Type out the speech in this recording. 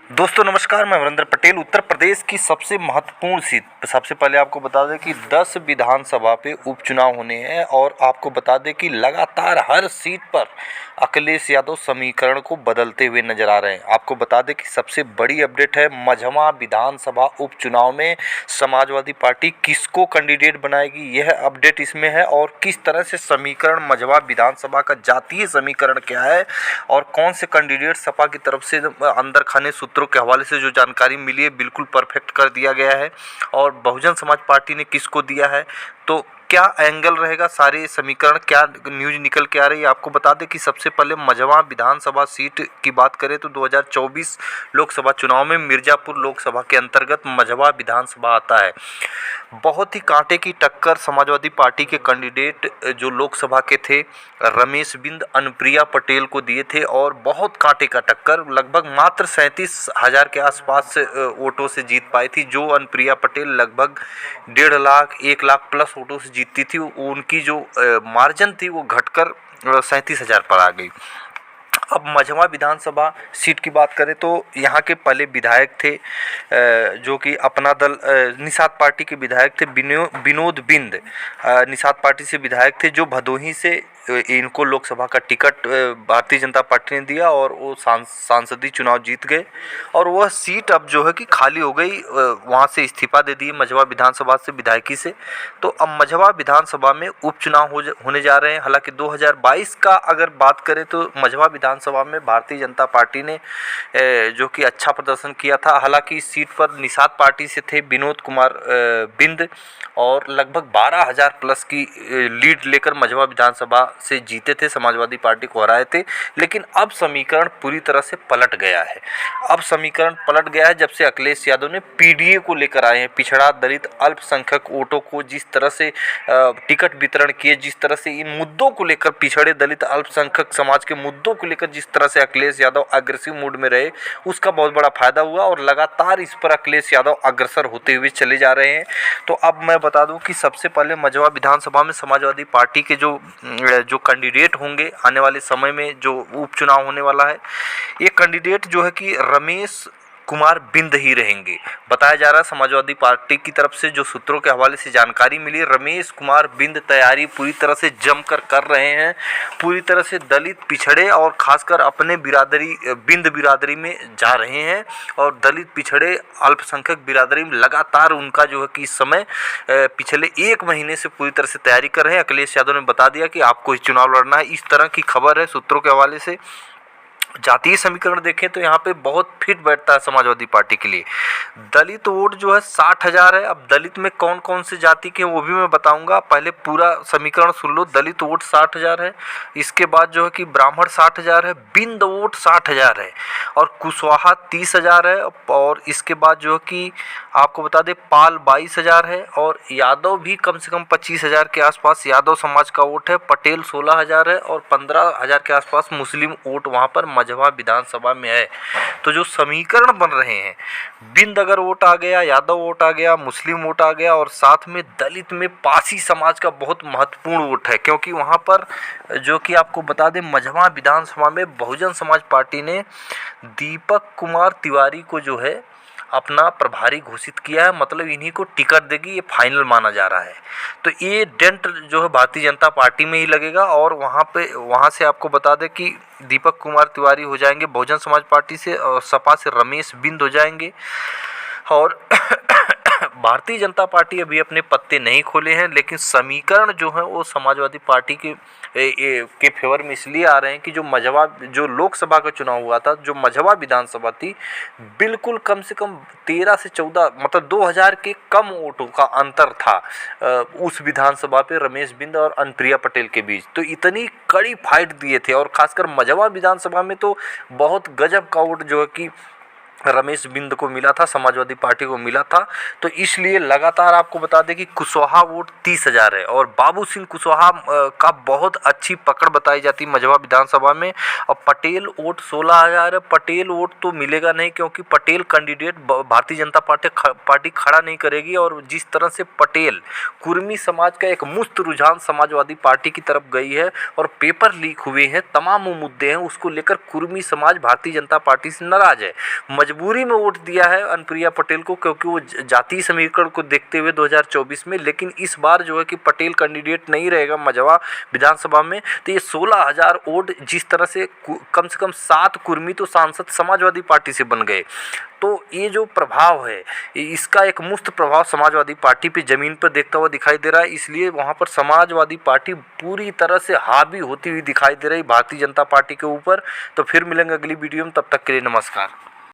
दोस्तों नमस्कार, मैं वरिंदर पटेल। उत्तर प्रदेश की सबसे महत्वपूर्ण सीट, सबसे पहले आपको बता दें कि 10 विधानसभा पे उपचुनाव होने हैं और आपको बता दें कि लगातार हर सीट पर अखिलेश यादव समीकरण को बदलते हुए नजर आ रहे हैं। आपको बता दें कि सबसे बड़ी अपडेट है, मझवा विधानसभा उपचुनाव में समाजवादी पार्टी किसको कैंडिडेट बनाएगी, यह अपडेट इसमें है। और किस तरह से समीकरण मझवा विधानसभा का जातीय समीकरण क्या है और कौन से कैंडिडेट सपा की तरफ से अंदर खाने सूत्रों के हवाले से जो जानकारी मिली है बिल्कुल परफेक्ट कर दिया गया है। और बहुजन समाज पार्टी ने किसको दिया है, तो क्या एंगल रहेगा, सारे समीकरण क्या न्यूज निकल के आ रही है। आपको बता दें कि सबसे पहले मझवा विधानसभा सीट की बात करें तो 2024 लोकसभा चुनाव में मिर्जापुर लोकसभा के अंतर्गत मझवा विधानसभा आता है। बहुत ही कांटे की टक्कर समाजवादी पार्टी के कैंडिडेट जो लोकसभा के थे रमेश बिंद अनुप्रिया पटेल को दिए थे और बहुत कांटे का टक्कर, लगभग मात्र 37,000 के आसपास वोटों से जीत पाई थी। जो अनुप्रिया पटेल लगभग 1.5 लाख 1 लाख प्लस वोटों से जीतती थी, उनकी जो मार्जिन थी वो घटकर 37,000 पर आ गई। अब मझवा विधानसभा सीट की बात करें तो यहाँ के पहले विधायक थे जो कि अपना दल निषाद पार्टी के विधायक थे विनोद बिंद, निषाद पार्टी से विधायक थे, जो भदोही से इनको लोकसभा का टिकट भारतीय जनता पार्टी ने दिया और वो सांसदीय चुनाव जीत गए। और वह सीट अब जो है कि खाली हो गई, वहाँ से इस्तीफा दे दिए मझवा विधानसभा से विधायकी से। तो अब मझवा विधानसभा में उपचुनाव होने जा रहे हैं। हालांकि 2022 का अगर बात करें तो मझवा विधानसभा में भारतीय जनता पार्टी ने जो कि अच्छा प्रदर्शन किया था। हालांकि इस सीट पर निषाद पार्टी से थे विनोद कुमार बिंद और लगभग 12,000 प्लस की लीड लेकर मझवा विधानसभा से जीते थे, समाजवादी पार्टी को हराए थे। लेकिन अब समीकरण पूरी तरह से पलट गया है। अब समीकरण पलट गया है जब से अखिलेश यादव ने पीडीए को लेकर आए हैं। पिछड़ा दलित अल्पसंख्यक वोटों को जिस तरह से टिकट वितरण किए, जिस तरह से इन मुद्दों को लेकर, पिछड़े दलित अल्पसंख्यक समाज के मुद्दों को लेकर जिस तरह से अखिलेश यादव अग्रेसिव मूड में रहे, उसका बहुत बड़ा फायदा हुआ और लगातार इस पर अखिलेश यादव अग्रसर होते हुए चले जा रहे हैं। तो अब मैं बता दूं कि सबसे पहले मझवा विधानसभा में समाजवादी पार्टी के जो कैंडिडेट होंगे आने वाले समय में, जो उपचुनाव होने वाला है, ये कैंडिडेट जो है कि रमेश कुमार बिंद ही रहेंगे। बताया जा रहा है समाजवादी पार्टी की तरफ से, जो सूत्रों के हवाले से जानकारी मिली, रमेश कुमार बिंद तैयारी पूरी तरह से जमकर कर रहे हैं। पूरी तरह से दलित पिछड़े और खासकर अपने बिंद बिरादरी में जा रहे हैं और दलित पिछड़े अल्पसंख्यक बिरादरी में लगातार उनका जो है कि इस समय पिछले 1 महीने से पूरी तरह से तैयारी कर रहे हैं। अखिलेश यादव ने बता दिया कि आपको इस चुनाव लड़ना है, इस तरह की खबर है सूत्रों के हवाले से। जातीय समीकरण देखें तो यहाँ पे बहुत फिट बैठता है समाजवादी पार्टी के लिए। दलित वोट जो है 60,000 है। अब दलित में कौन कौन से जाति के वो भी मैं बताऊंगा, पहले पूरा समीकरण सुन लो। दलित वोट 60,000 है, इसके बाद जो है कि ब्राह्मण 60,000 है, बिंद वोट 60,000 है और कुशवाहा 30,000 है और इसके बाद जो है कि आपको बता दें पाल 22,000 है और यादव भी कम से कम 25,000 के आसपास यादव समाज का वोट है। पटेल 16,000 है और 15,000 के आसपास मुस्लिम वोट वहाँ पर मझवा विधानसभा में है। तो जो समीकरण बन रहे हैं, बिंद अगर वोट आ गया, यादव वोट आ गया, मुस्लिम वोट आ गया और साथ में दलित में पासी समाज का बहुत महत्वपूर्ण वोट है, क्योंकि वहाँ पर जो कि आपको बता दें मझवा विधानसभा में बहुजन समाज पार्टी ने दीपक कुमार तिवारी को जो है अपना प्रभारी घोषित किया है। मतलब इन्हीं को टिकट देगी, ये फाइनल माना जा रहा है। तो ये डेंट जो है भारतीय जनता पार्टी में ही लगेगा और वहाँ से आपको बता दें कि दीपक कुमार तिवारी हो जाएंगे बहुजन समाज पार्टी से और सपा से रमेश बिंद हो जाएंगे। और भारतीय जनता पार्टी अभी अपने पत्ते नहीं खोले हैं, लेकिन समीकरण जो है वो समाजवादी पार्टी के फेवर में इसलिए आ रहे हैं कि जो लोकसभा का चुनाव हुआ था, जो मझवा विधानसभा थी, बिल्कुल कम से कम 13 से 14 मतलब 2,000 के कम वोटों का अंतर था उस विधानसभा पे रमेश बिंद और अनुप्रिया पटेल के बीच। तो इतनी कड़ी फाइट दिए थे और खासकर मझवा विधानसभा में तो बहुत गजब का वोट जो है कि रमेश बिंद को मिला था, समाजवादी पार्टी को मिला था। तो इसलिए लगातार आपको बता दें कि कुशवाहा वोट 30,000 है और बाबू सिंह कुशवाहा का बहुत अच्छी पकड़ बताई जाती मझवा विधानसभा में। और पटेल वोट 16,000 है। पटेल वोट तो मिलेगा नहीं, क्योंकि पटेल कैंडिडेट भारतीय जनता पार्टी खड़ा नहीं करेगी। और जिस तरह से पटेल कुर्मी समाज का एक मुस्त रुझान समाजवादी पार्टी की तरफ गई है और पेपर लीक हुए हैं, तमाम मुद्दे हैं, उसको लेकर कुर्मी समाज भारतीय जनता पार्टी से नाराज है। मजबूरी में वोट दिया है अनुप्रिया पटेल को, क्योंकि वो जातीय समीकरण को देखते हुए 2024 में। लेकिन इस बार जो है कि पटेल कैंडिडेट नहीं रहेगा मझवा विधानसभा में, तो ये 16,000 वोट जिस तरह से कम 7 कुर्मी तो सांसद समाजवादी पार्टी से बन गए, तो ये जो प्रभाव है इसका एक मुफ्त प्रभाव समाजवादी पार्टी पे ज़मीन पर देखता हुआ दिखाई दे रहा है। इसलिए वहाँ पर समाजवादी पार्टी पूरी तरह से हावी होती हुई दिखाई दे रही भारतीय जनता पार्टी के ऊपर। तो फिर मिलेंगे अगली वीडियो में, तब तक के लिए नमस्कार।